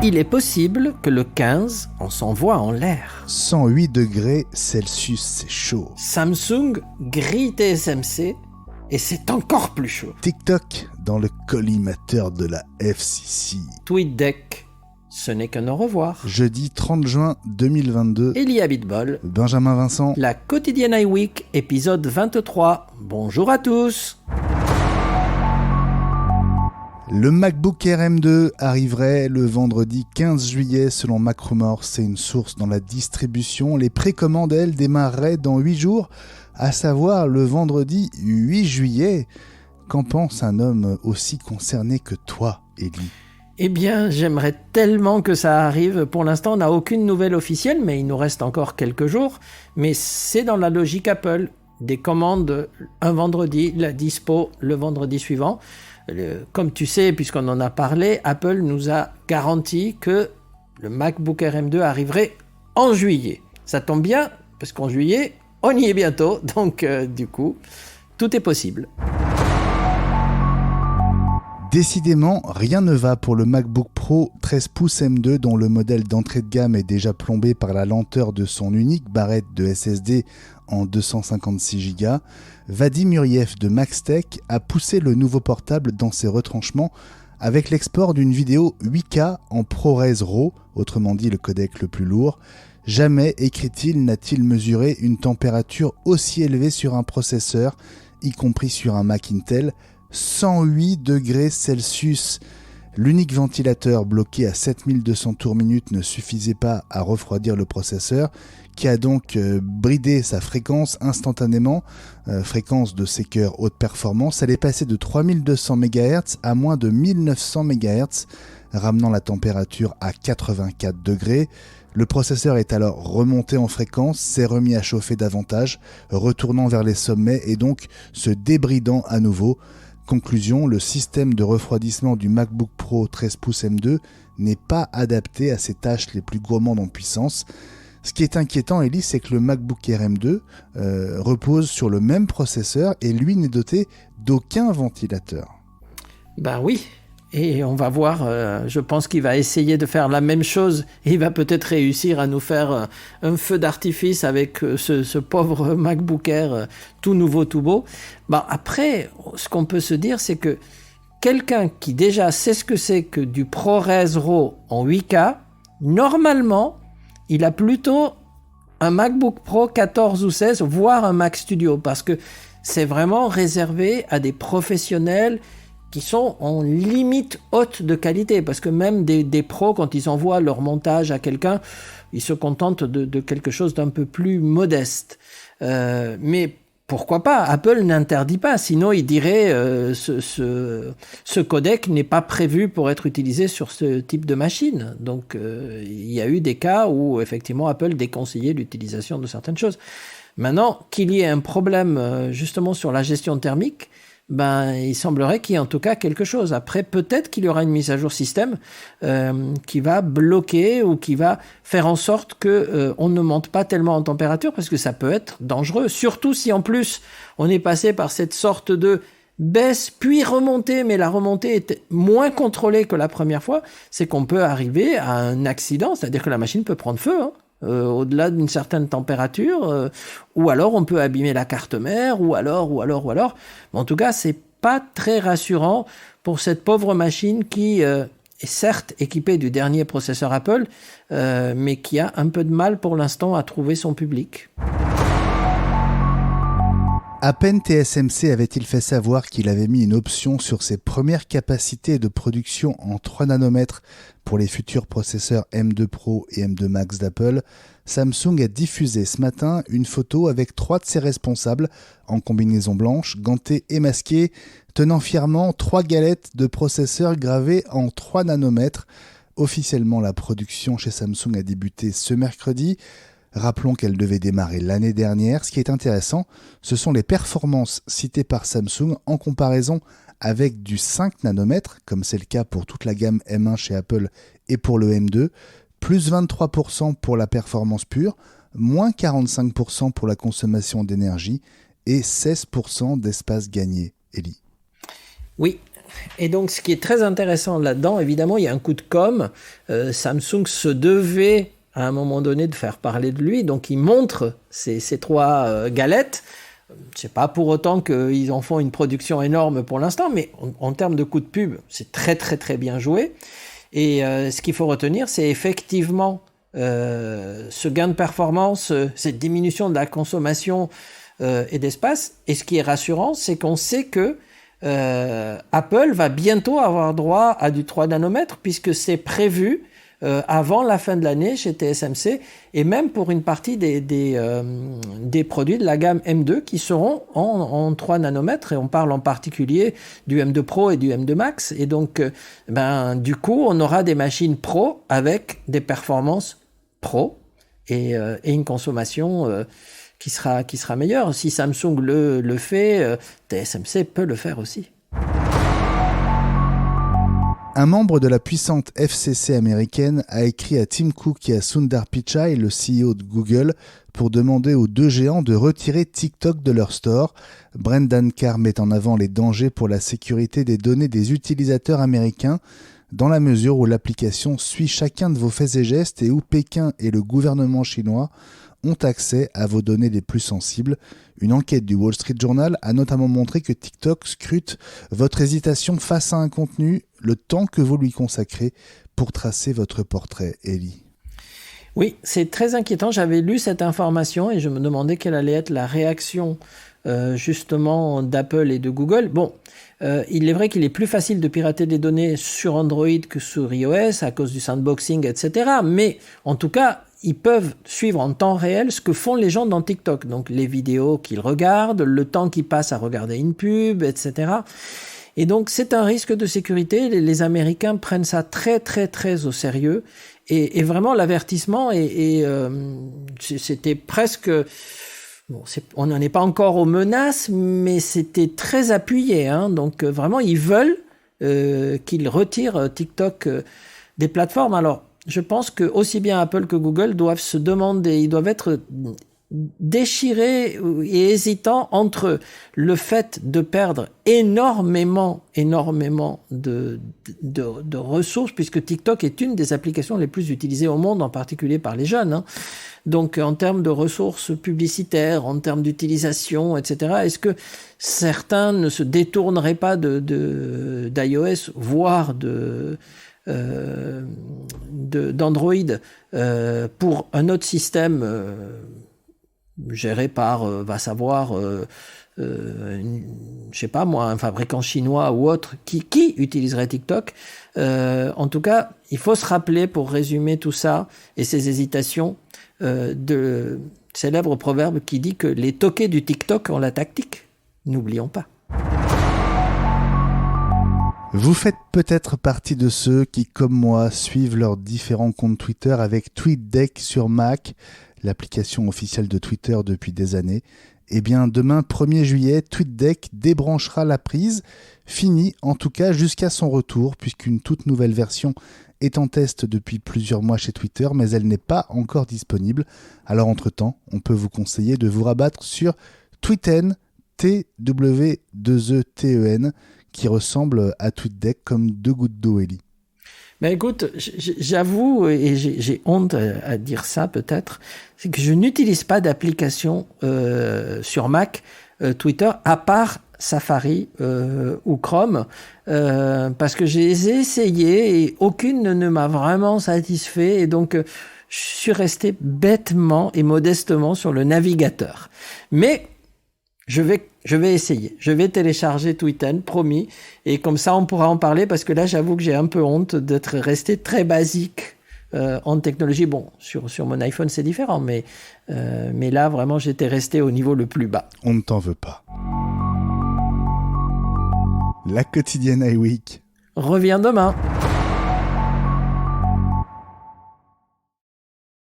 Il est possible que le 15, on s'envoie en l'air. 108 degrés Celsius, c'est chaud. Samsung grille TSMC et c'est encore plus chaud. TikTok dans le collimateur de la FCC. TweetDeck, ce n'est qu'un au revoir. Jeudi 30 juin 2022. Elia Bitbol. Benjamin Vincent. La quotidienne iWeek, épisode 23. Bonjour à tous. Le MacBook Air M2 arriverait le vendredi 15 juillet selon MacRumors, c'est une source dans la distribution. Les précommandes, elles, démarreraient dans 8 jours, à savoir le vendredi 8 juillet. Qu'en pense un homme aussi concerné que toi, Elie ? Eh bien, j'aimerais tellement que ça arrive. Pour l'instant, on n'a aucune nouvelle officielle, mais il nous reste encore quelques jours. Mais c'est dans la logique Apple. Des commandes un vendredi, la dispo le vendredi suivant. Comme tu sais, puisqu'on en a parlé, Apple nous a garanti que le MacBook Air M2 arriverait en juillet. Ça tombe bien, parce qu'en juillet, on y est bientôt. Donc, du coup, tout est possible. Décidément, rien ne va pour le MacBook Pro 13 pouces M2 dont le modèle d'entrée de gamme est déjà plombé par la lenteur de son unique barrette de SSD en 256 Go. Vadim Muriev de MaxTech a poussé le nouveau portable dans ses retranchements avec l'export d'une vidéo 8K en ProRes RAW, autrement dit le codec le plus lourd. Jamais, écrit-il, n'a-t-il mesuré une température aussi élevée sur un processeur, y compris sur un Mac Intel, 108 degrés Celsius. L'unique ventilateur bloqué à 7200 tours minute ne suffisait pas à refroidir le processeur, qui a donc bridé sa fréquence instantanément, fréquence de ses cœurs haute performance. Elle est passée de 3200 MHz à moins de 1900 MHz, ramenant la température à 84 degrés. Le processeur est alors remonté en fréquence, s'est remis à chauffer davantage, retournant vers les sommets et donc se débridant à nouveau. Conclusion, le système de refroidissement du MacBook Pro 13 pouces M2 n'est pas adapté à ses tâches les plus gourmandes en puissance. Ce qui est inquiétant, Elie, c'est que le MacBook Air M2 repose sur le même processeur et lui n'est doté d'aucun ventilateur. Ben oui, et on va voir, je pense qu'il va essayer de faire la même chose et il va peut-être réussir à nous faire un feu d'artifice avec ce pauvre MacBook Air tout nouveau, tout beau. Ben après, ce qu'on peut se dire, c'est que quelqu'un qui déjà sait ce que c'est que du ProRes RAW en 8K, normalement, il a plutôt un MacBook Pro 14 ou 16, voire un Mac Studio, parce que c'est vraiment réservé à des professionnels qui sont en limite haute de qualité, parce que même des pros, quand ils envoient leur montage à quelqu'un, ils se contentent de quelque chose d'un peu plus modeste. Mais pourquoi pas ? Apple n'interdit pas, sinon il dirait ce codec n'est pas prévu pour être utilisé sur ce type de machine. Donc il y a eu des cas où effectivement Apple déconseillait l'utilisation de certaines choses. Maintenant, qu'il y ait un problème justement sur la gestion thermique, ben, il semblerait qu'il y ait en tout cas quelque chose. Après, peut-être qu'il y aura une mise à jour système qui va bloquer ou qui va faire en sorte que on ne monte pas tellement en température, parce que ça peut être dangereux. Surtout si en plus on est passé par cette sorte de baisse puis remontée, mais la remontée est moins contrôlée que la première fois, c'est qu'on peut arriver à un accident, c'est-à-dire que la machine peut prendre feu, hein. Au-delà d'une certaine température, ou alors on peut abîmer la carte mère, ou alors. Mais en tout cas, c'est pas très rassurant pour cette pauvre machine qui est certes équipée du dernier processeur Apple, mais qui a un peu de mal pour l'instant à trouver son public. À peine TSMC avait-il fait savoir qu'il avait mis une option sur ses premières capacités de production en 3 nanomètres pour les futurs processeurs M2 Pro et M2 Max d'Apple, Samsung a diffusé ce matin une photo avec 3 de ses responsables en combinaison blanche, gantés et masqués, tenant fièrement 3 galettes de processeurs gravées en 3 nanomètres. Officiellement, la production chez Samsung a débuté ce mercredi. Rappelons qu'elle devait démarrer l'année dernière. Ce qui est intéressant, ce sont les performances citées par Samsung en comparaison avec du 5 nanomètres, comme c'est le cas pour toute la gamme M1 chez Apple et pour le M2, plus 23% pour la performance pure, moins 45% pour la consommation d'énergie et 16% d'espace gagné. Elie. Oui, Et donc, ce qui est très intéressant là-dedans, évidemment, il y a un coup de com'. Samsung se devait, à un moment donné, de faire parler de lui. Donc, il montre ces 3 galettes. C'est pas pour autant qu'ils en font une production énorme pour l'instant, mais en termes de coup de pub, c'est très, très, très bien joué. Et ce qu'il faut retenir, c'est effectivement ce gain de performance, cette diminution de la consommation et d'espace. Et ce qui est rassurant, c'est qu'on sait que Apple va bientôt avoir droit à du 3 nanomètres puisque c'est prévu avant la fin de l'année chez TSMC et même pour une partie des produits de la gamme M2 qui seront en 3 nanomètres et on parle en particulier du M2 Pro et du M2 Max et donc du coup on aura des machines Pro avec des performances Pro et une consommation qui sera meilleur. Si Samsung le fait, TSMC peut le faire aussi. Un membre de la puissante FCC américaine a écrit à Tim Cook et à Sundar Pichai, le CEO de Google, pour demander aux 2 géants de retirer TikTok de leur store. Brendan Carr met en avant les dangers pour la sécurité des données des utilisateurs américains, dans la mesure où l'application suit chacun de vos faits et gestes et où Pékin et le gouvernement chinois ont accès à vos données les plus sensibles. Une enquête du Wall Street Journal a notamment montré que TikTok scrute votre hésitation face à un contenu, le temps que vous lui consacrez pour tracer votre portrait, Ellie. Oui, c'est très inquiétant. J'avais lu cette information et je me demandais quelle allait être la réaction justement d'Apple et de Google. Bon, il est vrai qu'il est plus facile de pirater des données sur Android que sur iOS à cause du sandboxing, etc. Mais en tout cas, ils peuvent suivre en temps réel ce que font les gens dans TikTok. Donc les vidéos qu'ils regardent, le temps qu'ils passent à regarder une pub, etc. Et donc c'est un risque de sécurité. Les Américains prennent ça très très très au sérieux. Et vraiment l'avertissement, c'était presque... Bon, on n'en est pas encore aux menaces, mais c'était très appuyé. Donc vraiment, ils veulent qu'ils retirent TikTok des plateformes. Alors, je pense que aussi bien Apple que Google doivent se demander, ils doivent être déchirés et hésitants entre le fait de perdre énormément de ressources, puisque TikTok est une des applications les plus utilisées au monde, en particulier par les jeunes. Donc, en termes de ressources publicitaires, en termes d'utilisation, etc., est-ce que certains ne se détourneraient pas d'iOS, voire d'Android pour un autre système géré par, je sais pas moi, un fabricant chinois ou autre qui utiliserait TikTok. En tout cas, il faut se rappeler, pour résumer tout ça et ces hésitations, de célèbre proverbe qui dit que les toqués du TikTok ont la tactique. N'oublions pas. Vous faites peut-être partie de ceux qui, comme moi, suivent leurs différents comptes Twitter avec TweetDeck sur Mac, l'application officielle de Twitter depuis des années. Eh bien, demain, 1er juillet, TweetDeck débranchera la prise, finie en tout cas jusqu'à son retour, puisqu'une toute nouvelle version est en test depuis plusieurs mois chez Twitter, mais elle n'est pas encore disponible. Alors, entre-temps, on peut vous conseiller de vous rabattre sur Tweeten, TW2ETEN, qui ressemble à TweetDeck comme 2 gouttes d'eau, Ellie. Mais écoute, j'avoue, et j'ai honte à dire ça peut-être, c'est que je n'utilise pas d'application sur Mac, Twitter, à part Safari ou Chrome, parce que j'ai essayé et aucune ne m'a vraiment satisfait, et donc je suis resté bêtement et modestement sur le navigateur. Mais je vais essayer. Je vais télécharger Tweeten, promis. Et comme ça, on pourra en parler, parce que là, j'avoue que j'ai un peu honte d'être resté très basique en technologie. Bon, sur mon iPhone, c'est différent, mais là, vraiment, j'étais resté au niveau le plus bas. On ne t'en veut pas. La quotidienne iWeek revient demain.